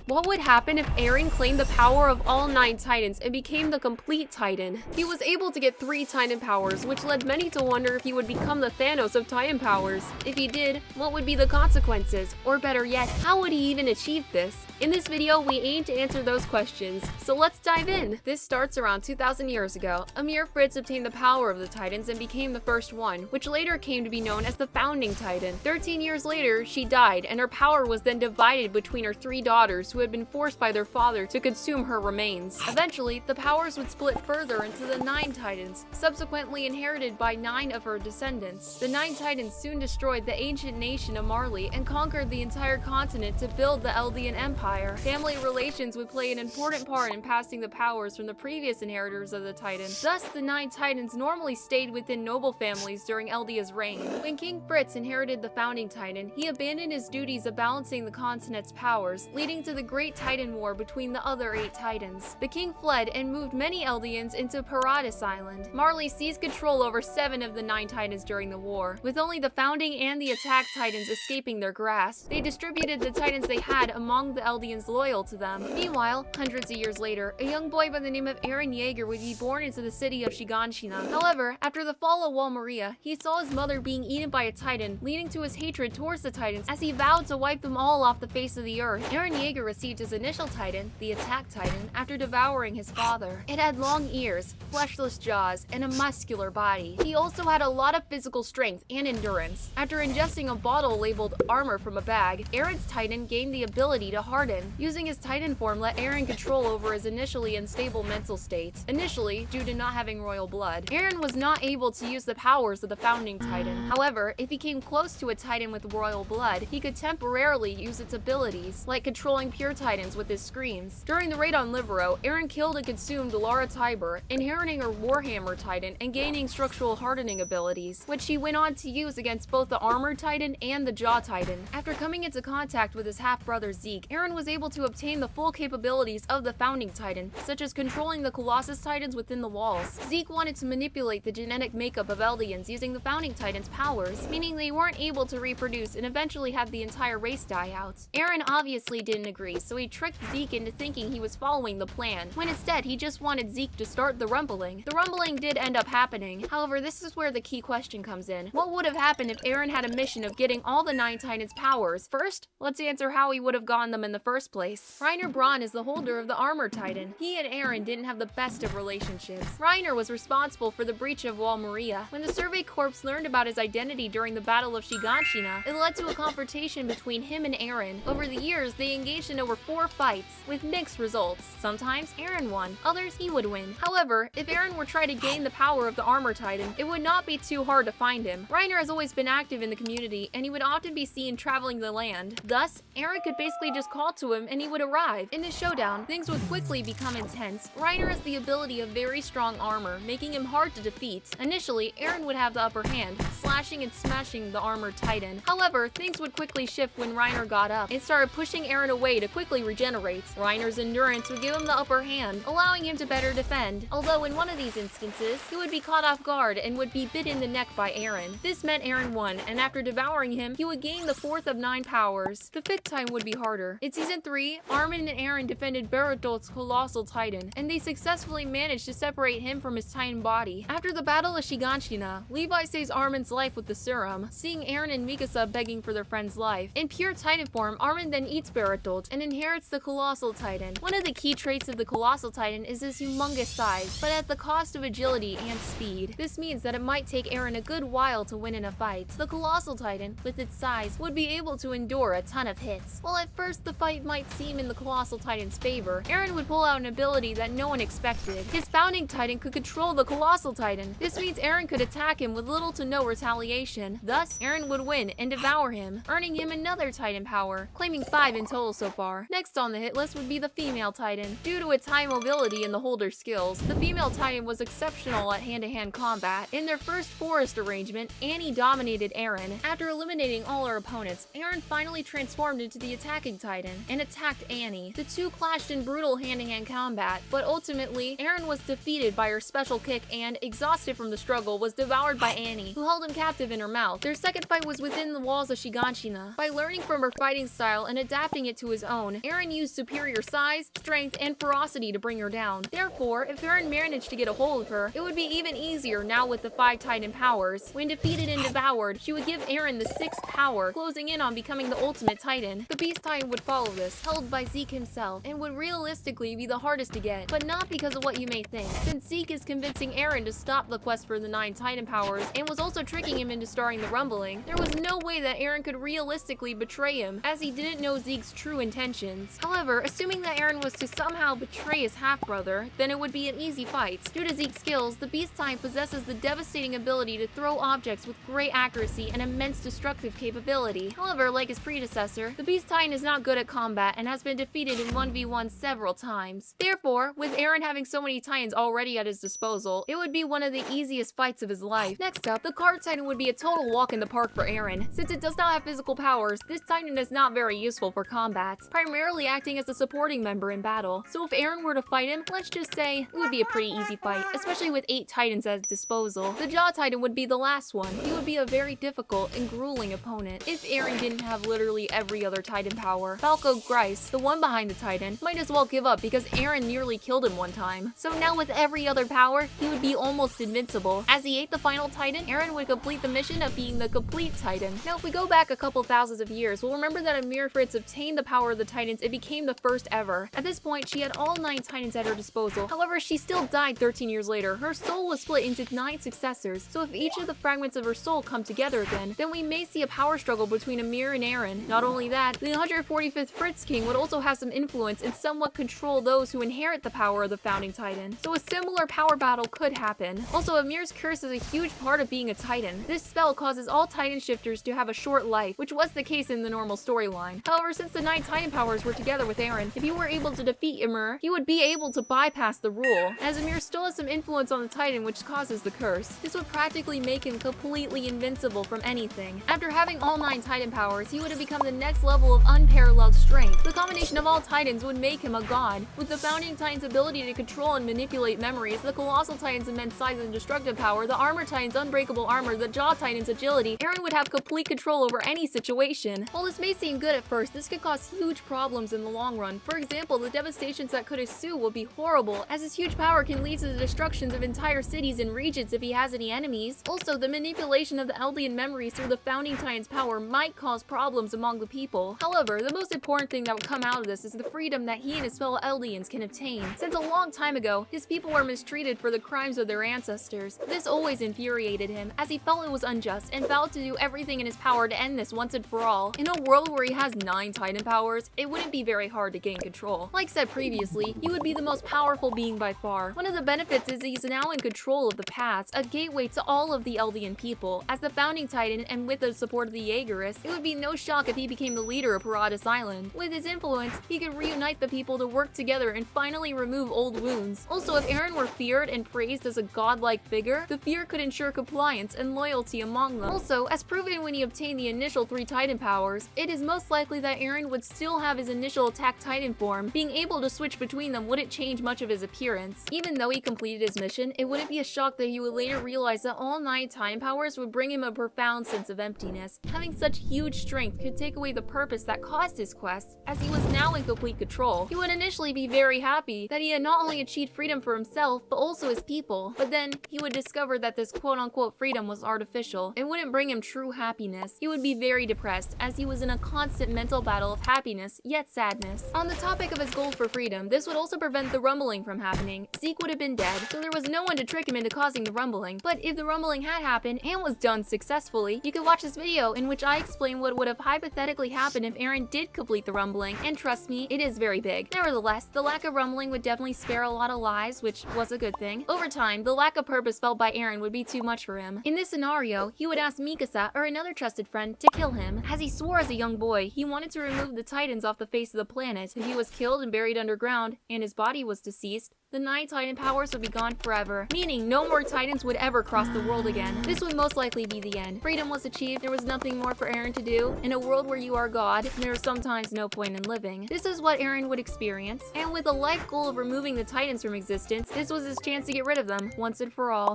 What would happen if Eren claimed the power of all 9 Titans and became the complete Titan? He was able to get 3 Titan powers, which led many to wonder if he would become the Thanos of Titan powers. If he did, what would be the consequences? Or better yet, how would he even achieve this? In this video, we aim to answer those questions, so let's dive in! This starts around 2,000 years ago. Amir Fritz obtained the power of the Titans and became the first one, which later came to be known as the Founding Titan. 13 years later, she died, and her power was then divided between her 3 daughters who had been forced by their father to consume her remains. Eventually, the powers would split further into the 9 Titans, subsequently inherited by 9 of her descendants. The 9 Titans soon destroyed the ancient nation of Marley and conquered the entire continent to build the Eldian Empire. Family relations would play an important part in passing the powers from the previous inheritors of the Titan. Thus, the 9 Titans normally stayed within noble families during Eldia's reign. When King Fritz inherited the Founding Titan, he abandoned his duties of balancing the continent's powers, leading to the Great Titan War between the other 8 Titans. The king fled and moved many Eldians into Paradis Island. Marley seized control over 7 of the 9 Titans during the war, with only the Founding and the Attack Titans escaping their grasp. They distributed the Titans they had among the Eldians loyal to them. Meanwhile, hundreds of years later, a young boy by the name of Eren Yeager would be born into the city of Shiganshina. However, after the fall of Wall Maria, he saw his mother being eaten by a Titan, leading to his hatred towards the Titans as he vowed to wipe them all off the face of the earth. Eren Yeager received his initial Titan, the Attack Titan, after devouring his father. It had long ears, fleshless jaws, and a muscular body. He also had a lot of physical strength and endurance. After ingesting a bottle labeled armor from a bag, Eren's Titan gained the ability to harden. Using his Titan form let Eren control over his initially unstable mental state. Initially, due to not having royal blood, Eren was not able to use the powers of the Founding Titan. However, if he came close to a Titan with royal blood, he could temporarily use its abilities, like controlling pure Titans with his screams. During the raid on Livero, Eren killed and consumed Lara Tiber, inheriting her warhammer Titan and gaining structural hardening abilities, which she went on to use against both the armored Titan and the jaw Titan. After coming into contact with his half-brother Zeke, Eren was able to obtain the full capabilities of the Founding Titan, such as controlling the Colossus Titans within the walls. Zeke wanted to manipulate the genetic makeup of Eldians using the Founding Titan's powers, meaning they weren't able to reproduce and eventually had the entire race die out. Eren obviously didn't agree, so he tricked Zeke into thinking he was following the plan, when instead he just wanted Zeke to start the rumbling. The rumbling did end up happening. However, this is where the key question comes in. What would have happened if Eren had a mission of getting all the 9 Titans' powers? First, let's answer how he would have gotten them in the first place. Reiner Braun is the holder of the Armor Titan. He and Eren didn't have the best of relationships. Reiner was responsible for the breach of Wall Maria. When the Survey Corps learned about his identity during the Battle of Shiganshina, it led to a confrontation between him and Eren. Over the years, they engaged in over 4 fights, with mixed results. Sometimes Eren won, others he would win. However, if Eren were trying to gain the power of the Armor Titan, it would not be too hard to find him. Reiner has always been active in the community, and he would often be seen traveling the land. Thus, Eren could basically just call to him and he would arrive. In this showdown, things would quickly become intense. Reiner has the ability of very strong armor, making him hard to defeat. Initially, Eren would have the upper hand, slashing and smashing the armored Titan. However, things would quickly shift when Reiner got up and started pushing Eren away to quickly regenerate. Reiner's endurance would give him the upper hand, allowing him to better defend. Although in one of these instances, he would be caught off guard and would be bit in the neck by Eren. This meant Eren won, and after devouring him, he would gain the 4th of 9 powers. The 5th time would be harder. In Season 3, Armin and Eren defended Bertholdt's colossal Titan, and they successfully managed to separate him from his Titan body. After the Battle of Shiganshina, Levi saves Armin's life with the serum, seeing Eren and Mikasa begging for their friend's life. In pure Titan form, Armin then eats Bertholdt and inherits the colossal Titan. One of the key traits of the colossal Titan is his humongous size, but at the cost of agility and speed. This means that it might take Eren a good while to win in a fight. The colossal Titan, with its size, would be able to endure a ton of hits. While at first the fight might seem in the colossal Titan's favor, Eren would pull out an ability that no one expected. His Founding Titan could control the colossal Titan. This means Eren could attack him with little to no retaliation. Thus, Eren would win and devour him, earning him another Titan power, claiming 5 in total so far. Next on the hit list would be the female Titan. Due to its high mobility and the holder's skills, the female Titan was exceptional at hand-to-hand combat. In their first forest arrangement, Annie dominated Eren. After eliminating all her opponents, Eren finally transformed into the attacking Titan and attacked Annie. The two clashed in brutal hand-to-hand combat, but ultimately, Eren was defeated by her special kick and, exhausted from the struggle, was devoured by Annie, who held him captive in her mouth. Their second fight was within the walls of Shiganshina. By learning from her fighting style and adapting it to his own, own. Eren used superior size, strength, and ferocity to bring her down. Therefore, if Eren managed to get a hold of her, it would be even easier now with the 5 Titan powers. When defeated and devoured, she would give Eren the 6th power, closing in on becoming the ultimate Titan. The Beast Titan would follow this, held by Zeke himself, and would realistically be the hardest to get, but not because of what you may think. Since Zeke is convincing Eren to stop the quest for the 9 Titan powers, and was also tricking him into starting the rumbling, there was no way that Eren could realistically betray him, as he didn't know Zeke's true intentions. However, assuming that Eren was to somehow betray his half-brother, then it would be an easy fight. Due to Zeke's skills, the Beast Titan possesses the devastating ability to throw objects with great accuracy and immense destructive capability. However, like his predecessor, the Beast Titan is not good at combat and has been defeated in 1v1 several times. Therefore, with Eren having so many Titans already at his disposal, it would be one of the easiest fights of his life. Next up, the Card Titan would be a total walk in the park for Eren. Since it does not have physical powers, this Titan is not very useful for combat, primarily acting as a supporting member in battle. So if Eren were to fight him, let's just say it would be a pretty easy fight, especially with 8 Titans at his disposal. The Jaw Titan would be the last one. He would be a very difficult and grueling opponent if Eren didn't have literally every other Titan power. Falco Grice, the one behind the Titan, might as well give up because Eren nearly killed him one time. So now with every other power, he would be almost invincible. As he ate the final Titan, Eren would complete the mission of being the complete Titan. Now if we go back a couple thousands of years, we'll remember that Ymir Fritz obtained the power of the Titans and became the first ever. At this point, she had all 9 Titans at her disposal. However, she still died 13 years later. Her soul was split into 9 successors, so if each of the fragments of her soul come together again, then we may see a power struggle between Ymir and Eren. Not only that, the 145th Fritz King would also have some influence and somewhat control those who inherit the power of the founding Titan, so a similar power battle could happen. Also, Ymir's curse is a huge part of being a Titan. This spell causes all Titan shifters to have a short life, which was the case in the normal storyline. However, since the 9 Titan powers were together with Eren, if he were able to defeat Ymir, he would be able to bypass the rule, as Ymir still has some influence on the Titan which causes the curse. This would practically make him completely invincible from anything. After having all 9 Titan powers, he would have become the next level of unparalleled strength. The combination of all Titans would make him a god. With the founding Titan's ability to control and manipulate memories, the colossal Titan's immense size and destructive power, the armor Titan's unbreakable armor, the jaw Titan's agility, Eren would have complete control over any situation. While this may seem good at first, this could cause huge problems in the long run. For example, the devastations that could ensue will be horrible, as his huge power can lead to the destructions of entire cities and regions if he has any enemies. Also, the manipulation of the Eldian memories through the founding Titan's power might cause problems among the people. However, the most important thing that would come out of this is the freedom that he and his fellow Eldians can obtain. Since a long time ago, his people were mistreated for the crimes of their ancestors. This always infuriated him, as he felt it was unjust and vowed to do everything in his power to end this once and for all. In a world where he has 9 Titan powers, it wouldn't be very hard to gain control. Like said previously, he would be the most powerful being by far. One of the benefits is he's now in control of the paths, a gateway to all of the Eldian people. As the founding Titan and with the support of the Jaegerists, it would be no shock if he became the leader of Paradis Island. With his influence, he could reunite the people to work together and finally remove old wounds. Also, if Eren were feared and praised as a godlike figure, the fear could ensure compliance and loyalty among them. Also, as proven when he obtained the initial 3 Titan powers, it is most likely that Eren would still have his initial attack Titan form. Being able to switch between them wouldn't change much of his appearance. Even though he completed his mission, it wouldn't be a shock that he would later realize that all 9 Titan powers would bring him a profound sense of emptiness. Having such huge strength could take away the purpose that caused his quest, as he was now in complete control. He would initially be very happy that he had not only achieved freedom for himself, but also his people. But then, he would discover that this quote-unquote freedom was artificial. It wouldn't bring him true happiness. He would be very depressed, as he was in a constant mental battle of happiness, yet sadness. On the topic of his goal for freedom, this would also prevent the rumbling from happening. Zeke would have been dead, so there was no one to trick him into causing the rumbling. But if the rumbling had happened and was done successfully, you could watch this video in which I explain what would have hypothetically happened if Eren did complete the rumbling, and trust me, it is very big. Nevertheless, the lack of rumbling would definitely spare a lot of lives, which was a good thing. Over time, the lack of purpose felt by Eren would be too much for him. In this scenario, he would ask Mikasa or another trusted friend to kill him. As he swore as a young boy, he wanted to remove the Titans off the face of the planet. If he was killed and buried underground, and his body was deceased, the 9 Titan powers would be gone forever, meaning no more Titans would ever cross the world again. This would most likely be the end. Freedom was achieved, there was nothing more for Eren to do. In a world where you are God, there is sometimes no point in living. This is what Eren would experience, and with a life goal of removing the Titans from existence, this was his chance to get rid of them, once and for all.